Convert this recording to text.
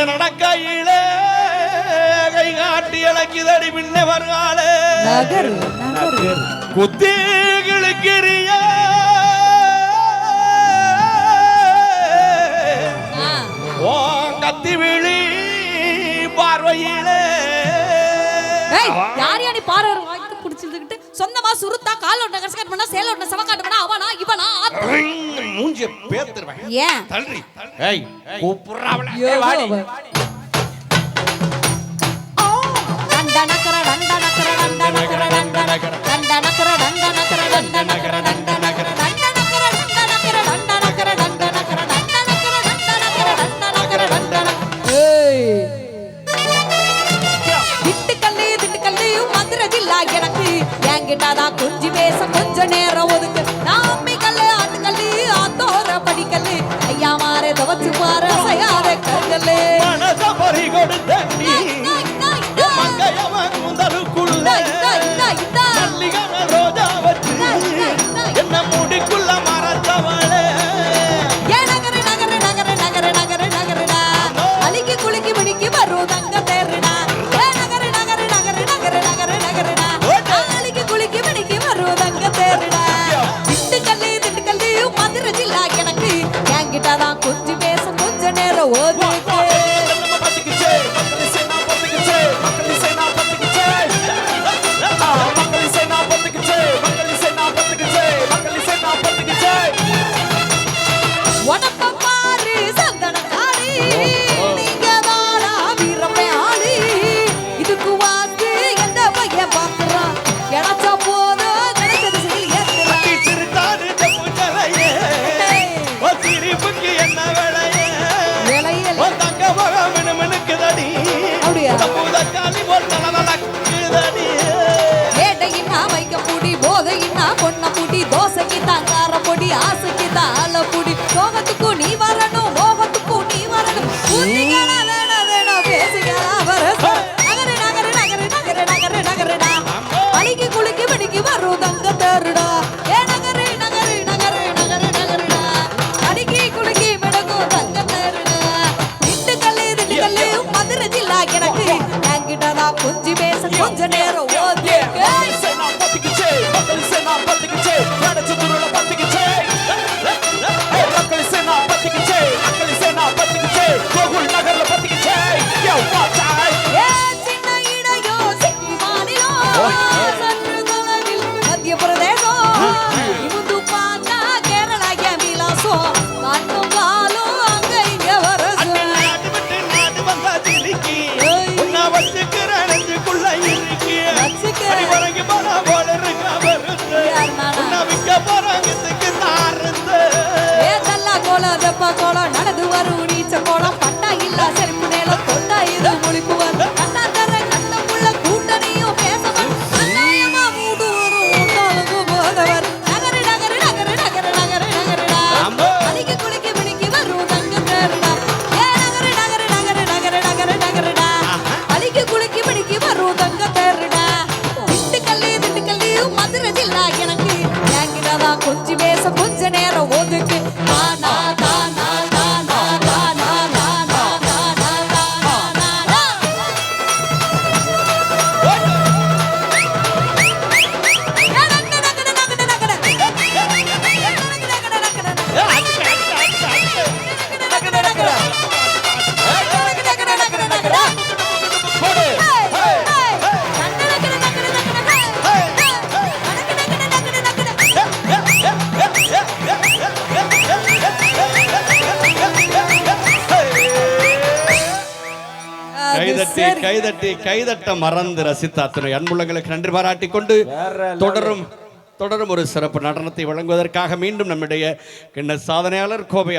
நடக்கையிலே கை காட்டி இழக்குதடி பின்ன வருகாலே குத்திகளுக்கிறிய கத்தி விழி பார்வையிலே யார் யானி பார்வை வாய்க்கு பிடிச்சிருந்துகிட்டு சொந்தமா சுருத்தா கால் ஓட்ட கசகட் பண்ணா சேல ஓட்ட சவகாட் பண்ணா அவனா இவனா மூஞ்சி பேத்துறவேன் ஏன் தள்ளி ஏய் கூப்புறவள ஏய் வாடி டண்டனக்கற டண்டனக்கற டண்டனக்கற டண்டனக்கற டண்டனக்கற டண்டனக்கற டண்டனக்கற டண்டனக்கற டண்டனக்கற டண்டனக்கற டண்டனக்கற டண்டனக்கற டண்டனக்கற டண்டனக்கற டண்டனக்கற ஏய் திட்டுக்கல்லி மதுரை ஜில்லா எனக்கு என்கிட்டதா கொஞ்சி பேச கொஞ்ச நேரம் ஒதுக்கு நாமி கல்லு ஆட்டுக்கல்லு ஆத்தோர படிக்கல்லு ஐயா மாறே தவச்சு பாரு அசையாத கருங்கல்லு மனச பறி கொடுத்தண்டி மங்கையவன் முதலுக்குள்ள மல்லிகை ரோஜா வச்சு என்ன முடிக்குள்ள மறந்தவளே நகரு நகரு நகரு நகரு நகரு நகருடா அலிக்கு குளிக்கி மிடிக்கி வரும் தங்க தேருடா நகரு நகரு நகரு நகரு நகரு நகருடா அலிக்கு குளிக்கி மிடிக்கி வரும் தங்க தேருடா திட்டுக்கல்லி மதுரை ஜில்லா எனக்கு என்கிட்டதான் கொஞ்சம் பேச கொஞ்ச நேரம் ஓதுக்கு தோசைக்கு தான் கார பொடி ஆசைக்கு தான் ஆல பொடி சோகத்துக்கு நீ வரணும் மோகத்துக்கு நீ வரணும் நகரு நகரு நகரு நகரு நகரு நகருடா அழிக்கு குளிக்கு மணிக்கு வரும் தங்க தேருடா நகரு நகரு நகரு நகரு நகருடா அடிக்கி குளிக்கி மிடக்கும் தங்க தேருடா திண்டுக்கல்லு மதுரை ஜில்லா எனக்கு என்கிட்டதான் கொஞ்சி பேச கொஞ்ச நேரம் ஓதி மத்திய பிரதேசம் இமுந்து பாண்டா கேரளா கேமிலாசம் காட்டும் காலும் அங்க இங்க வரசம் கோலம் நடந்து வரும் நீச்ச கோலம் பட்டா இல்ல செருப்பு நேரம் தொட்டா இது முழிப்பு வந்து கண்ணா தர கண்ணமுள்ள கூட்டணியும் பேசவன் அநியாயமா மூடு வரும் போதவர் நகரு நகரு நகரு நகரு நகரு நகருடா அலிக்கு குளிக்கு மினிக்கு வரும் தங்க தேருடா நகரு நகரு நகரு நகரு நகரு நகருடா அலிக்கு குளிக்கு மினிக்கு வரும் தங்க தேருடா திண்டுக்கல்லி மதுரை ஜில்லா எனக்கு என்கிட்டதான் கொஞ்சம் பேச கொஞ்ச நேரம் ஒதுக்கு கைதட்ட மறந்து ரசித்த அத்தனை அன்புள்ளங்களுக்கு நன்றி பாராட்டிக் கொண்டு தொடரும் ஒரு சிறப்பு நடனத்தை வழங்குவதற்காக மீண்டும் நம்முடைய கிண்ண சாதனையாளர் கோவை